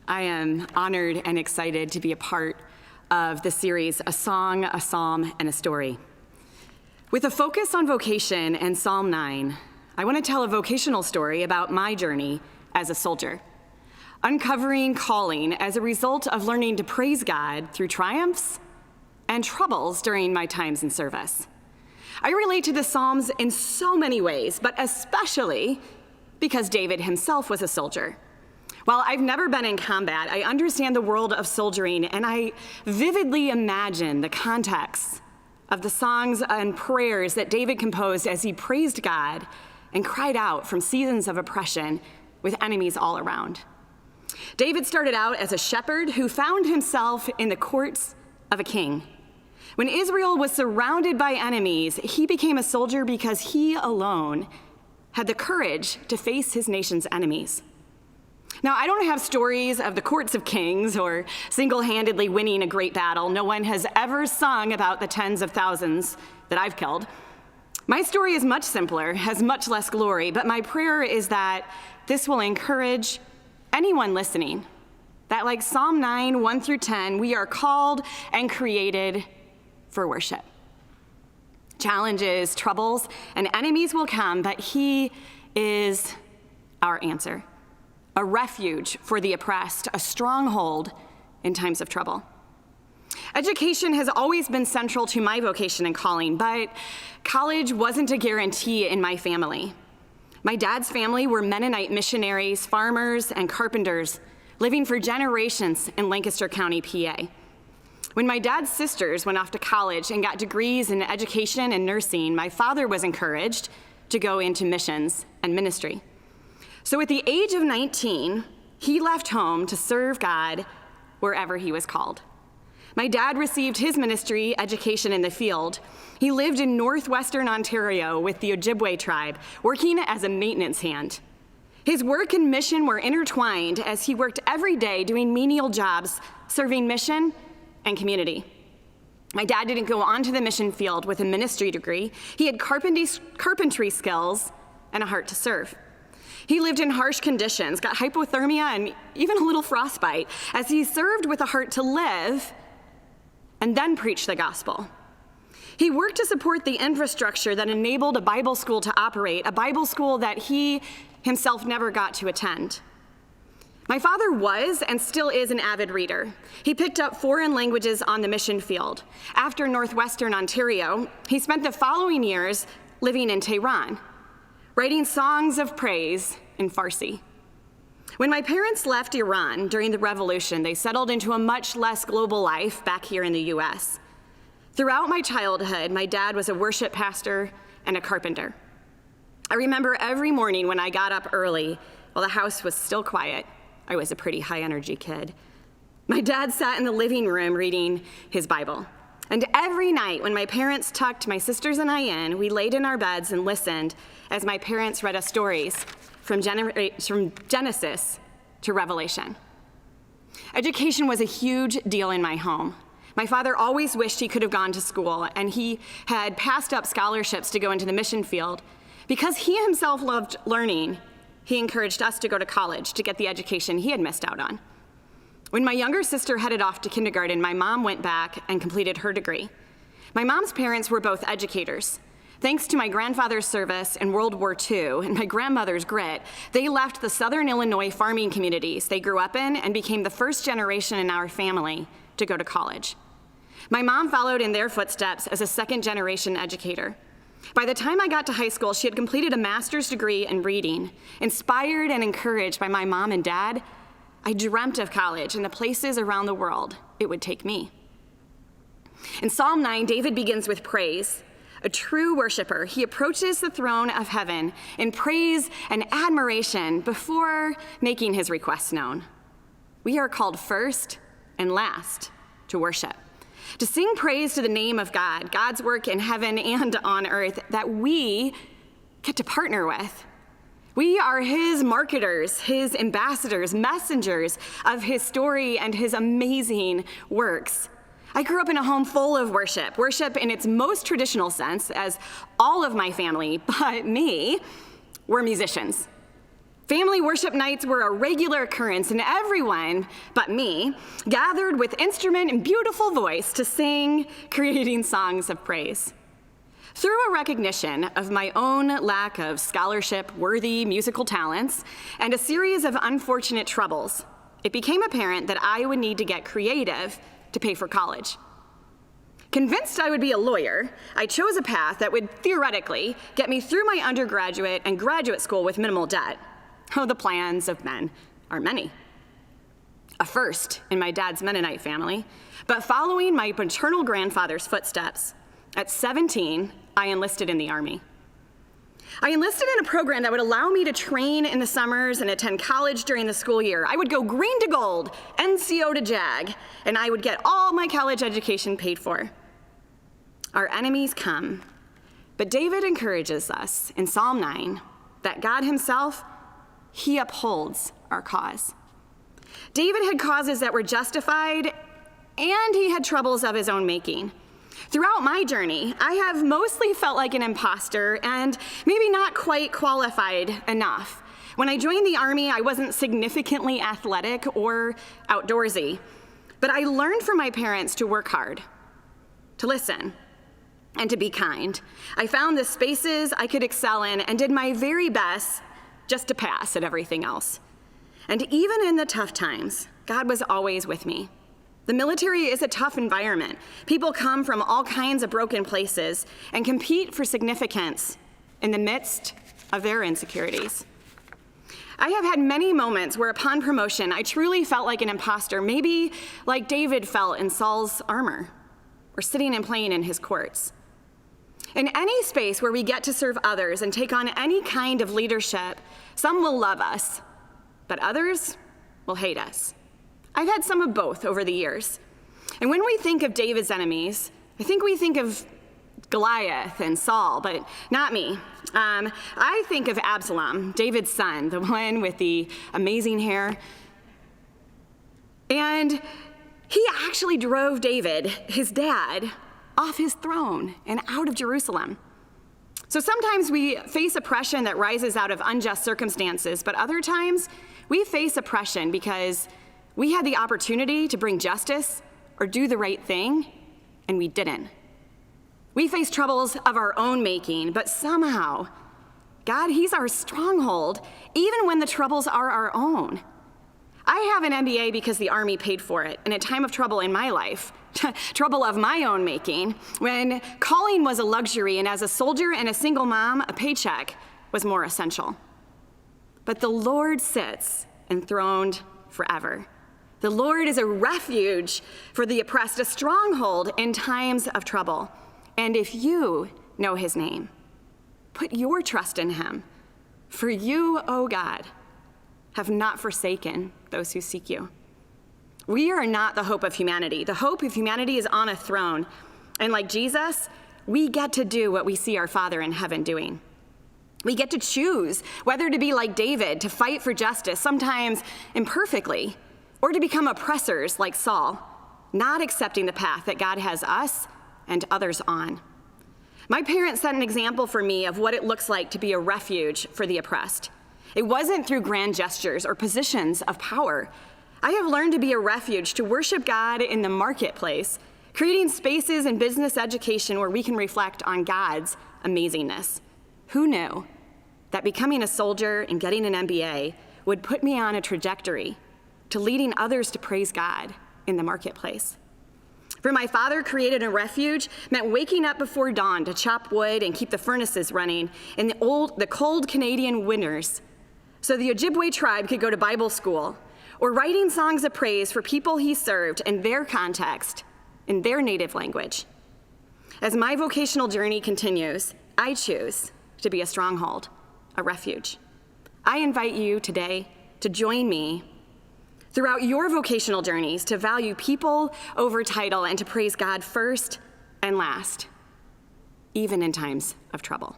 I am honored and excited to be a part of the series, A Song, a Psalm, and a Story. With a focus on vocation and Psalm 9, I want to tell a vocational story about my journey as a soldier, uncovering calling as a result of learning to praise God through triumphs and troubles during my times in service. I relate to the Psalms in so many ways, but especially because David himself was a soldier. While I've never been in combat, I understand the world of soldiering, and I vividly imagine the context of the songs and prayers that David composed as he praised God and cried out from seasons of oppression with enemies all around. David started out as a shepherd who found himself in the courts of a king. When Israel was surrounded by enemies, he became a soldier because he alone had the courage to face his nation's enemies. Now, I don't have stories of the courts of kings or single-handedly winning a great battle. No one has ever sung about the tens of thousands that I've killed. My story is much simpler, has much less glory, but my prayer is that this will encourage anyone listening, that like Psalm 9, 1 through 10, we are called and created for worship. Challenges, troubles, and enemies will come, but he is our answer. A refuge for the oppressed, a stronghold in times of trouble. Education has always been central to my vocation and calling, but college wasn't a guarantee in my family. My dad's family were Mennonite missionaries, farmers, and carpenters living for generations in Lancaster County, PA. When my dad's sisters went off to college and got degrees in education and nursing, my father was encouraged to go into missions and ministry. So at the age of 19, he left home to serve God wherever he was called. My dad received his ministry education in the field. He lived in northwestern Ontario with the Ojibwe tribe, working as a maintenance hand. His work and mission were intertwined as he worked every day doing menial jobs, serving mission and community. My dad didn't go onto the mission field with a ministry degree. He had carpentry skills and a heart to serve. He lived in harsh conditions, got hypothermia and even a little frostbite as he served with a heart to live and then preach the gospel. He worked to support the infrastructure that enabled a Bible school to operate, a Bible school that he himself never got to attend. My father was and still is an avid reader. He picked up foreign languages on the mission field. After northwestern Ontario, he spent the following years living in Tehran, writing songs of praise in Farsi. When my parents left Iran during the revolution, they settled into a much less global life back here in the US. Throughout my childhood, my dad was a worship pastor and a carpenter. I remember every morning when I got up early, while the house was still quiet. I was a pretty high-energy kid. My dad sat in the living room reading his Bible. And every night when my parents tucked my sisters and I in, we laid in our beds and listened as my parents read us stories from Genesis to Revelation. Education was a huge deal in my home. My father always wished he could have gone to school, and he had passed up scholarships to go into the mission field. Because he himself loved learning, he encouraged us to go to college to get the education he had missed out on. When my younger sister headed off to kindergarten, my mom went back and completed her degree. My mom's parents were both educators. Thanks to my grandfather's service in World War II and my grandmother's grit, they left the Southern Illinois farming communities they grew up in and became the first generation in our family to go to college. My mom followed in their footsteps as a second-generation educator. By the time I got to high school, she had completed a master's degree in reading. Inspired and encouraged by my mom and dad, I dreamt of college and the places around the world it would take me. In Psalm 9, David begins with praise. A true worshiper, he approaches the throne of heaven in praise and admiration before making his requests known. We are called first and last to worship, to sing praise to the name of God, God's work in heaven and on earth that we get to partner with. We are his marketers, his ambassadors, messengers of his story and his amazing works. I grew up in a home full of worship in its most traditional sense, as all of my family, but me, were musicians. Family worship nights were a regular occurrence, and everyone but me gathered with instrument and beautiful voice to sing, creating songs of praise. Through a recognition of my own lack of scholarship-worthy musical talents and a series of unfortunate troubles, it became apparent that I would need to get creative to pay for college. Convinced I would be a lawyer, I chose a path that would theoretically get me through my undergraduate and graduate school with minimal debt. Oh, the plans of men are many. A first in my dad's Mennonite family, but following my maternal grandfather's footsteps, at 17, I enlisted in the Army. I enlisted in a program that would allow me to train in the summers and attend college during the school year. I would go green to gold, NCO to JAG, and I would get all my college education paid for. Our enemies come, but David encourages us in Psalm 9 that God himself, he upholds our cause. David had causes that were justified, and he had troubles of his own making. Throughout my journey, I have mostly felt like an imposter and maybe not quite qualified enough. When I joined the Army, I wasn't significantly athletic or outdoorsy, but I learned from my parents to work hard, to listen, and to be kind. I found the spaces I could excel in and did my very best just to pass at everything else. And even in the tough times, God was always with me. The military is a tough environment. People come from all kinds of broken places and compete for significance in the midst of their insecurities. I have had many moments where upon promotion, I truly felt like an imposter, maybe like David felt in Saul's armor or sitting and playing in his courts. In any space where we get to serve others and take on any kind of leadership, some will love us, but others will hate us. I've had some of both over the years. And when we think of David's enemies, I think we think of Goliath and Saul, but not me. I think of Absalom, David's son, the one with the amazing hair. And he actually drove David, his dad, off his throne and out of Jerusalem. So sometimes we face oppression that rises out of unjust circumstances, but other times we face oppression because we had the opportunity to bring justice or do the right thing, and we didn't. We face troubles of our own making, but somehow, God, he's our stronghold, even when the troubles are our own. I have an MBA because the Army paid for it in a time of trouble in my life, trouble of my own making, when calling was a luxury and as a soldier and a single mom, a paycheck was more essential. But the Lord sits enthroned forever. The Lord is a refuge for the oppressed, a stronghold in times of trouble. And if you know his name, put your trust in him. For you, O God, have not forsaken those who seek you. We are not the hope of humanity. The hope of humanity is on a throne. And like Jesus, we get to do what we see our Father in heaven doing. We get to choose whether to be like David, to fight for justice, sometimes imperfectly, or to become oppressors like Saul, not accepting the path that God has us and others on. My parents set an example for me of what it looks like to be a refuge for the oppressed. It wasn't through grand gestures or positions of power. I have learned to be a refuge, to worship God in the marketplace, creating spaces in business education where we can reflect on God's amazingness. Who knew that becoming a soldier and getting an MBA would put me on a trajectory to leading others to praise God in the marketplace? For my father, created a refuge meant waking up before dawn to chop wood and keep the furnaces running in the cold Canadian winters so the Ojibwe tribe could go to Bible school, or writing songs of praise for people he served in their context, in their native language. As my vocational journey continues, I choose to be a stronghold, a refuge. I invite you today to join me throughout your vocational journeys to value people over title and to praise God first and last, even in times of trouble.